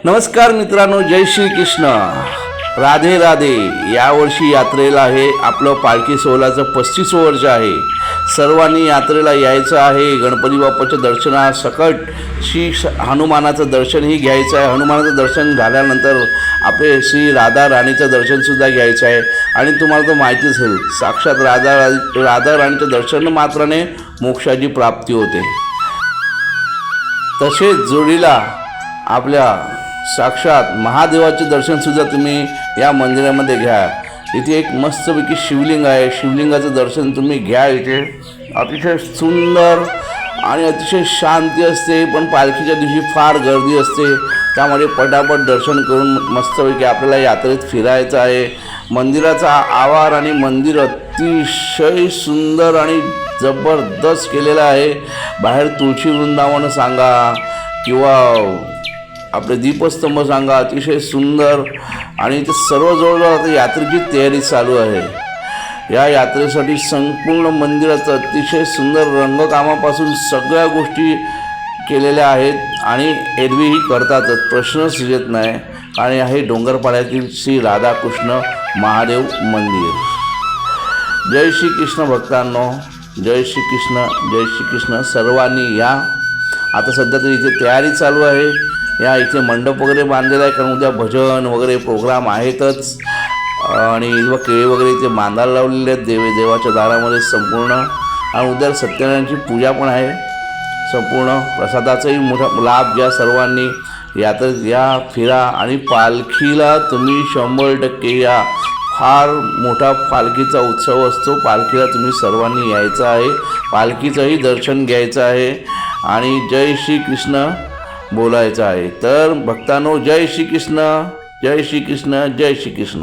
नमस्कार मित्रांनो, जय श्री कृष्ण, राधे राधे. यावर्षी यात्रेला आहे आपलं पालखी सोहळ्याचं 35वं वर्ष आहे. सर्वांनी यात्रेला यायचं आहे. गणपती बाप्पाच्या दर्शनासकट श्री हनुमानाचं दर्शनही घ्यायचं आहे. हनुमानाचं दर्शन झाल्यानंतर आपले श्री राधा राणीचं दर्शनसुद्धा घ्यायचं आहे. आणि तुम्हाला तर माहितीच असेल, साक्षात राधा राणीचं दर्शन मात्राने मोक्षाची प्राप्ती होते. तसेच जोडीला आपल्या साक्षात महादेवाचे दर्शनसुद्धा तुम्ही या मंदिरामध्ये घ्या. इथे एक मस्तपैकी शिवलिंग आहे. शिवलिंगाचं दर्शन तुम्ही घ्या. इथे अतिशय सुंदर आणि अतिशय शांती असते, पण पालखीच्या दिवशी फार गर्दी असते. त्यामुळे पटापट दर्शन करून मस्तपैकी आपल्याला यात्रेत फिरायचं आहे. मंदिराचा आवार आणि मंदिर अतिशय सुंदर आणि जबरदस्त केलेलं आहे. बाहेर तुळशी वृंदावन सांगा किंवा आपले दीपस्तंभ सांगा, अतिशय सुंदर. आणि ते सर्व जवळजवळ आता यात्रेची तयारी चालू आहे. या यात्रेसाठी संपूर्ण मंदिराचं अतिशय सुंदर रंगकामापासून सगळ्या गोष्टी केलेल्या आहेत आणि एरवीही करतातच, प्रश्नच येत नाही. आणि आहे डोंगरपाड्यातील श्री राधाकृष्ण महादेव मंदिर. जय श्री कृष्ण भक्तांनो, जय श्री कृष्ण, जय श्री कृष्ण. सर्वांनी या. आता सध्या तर इथे तयारी चालू आहे. या इथे मंडप वगैरे बांधलेला आहे, कारण उद्या भजन वगैरे प्रोग्राम आहेतच. आणि केळी वगैरे इथे बांधायला लावलेले आहेत देवाच्या दारामध्ये संपूर्ण. आणि उद्या सत्यनारायणची पूजा पण आहे संपूर्ण. प्रसादाचाही मोठा लाभ घ्या सर्वांनी. यात्रेत या, फिरा आणि पालखीला तुम्ही 100% या. फार मोठा पालखीचा उत्सव असतो. पालखीला तुम्ही सर्वांनी यायचं आहे. पालखीचंही दर्शन घ्यायचं आहे आणि जय श्री कृष्ण बोलायचं आहे. तर भक्तांनो, जय श्री कृष्ण, जय श्री कृष्ण, जय श्री कृष्ण.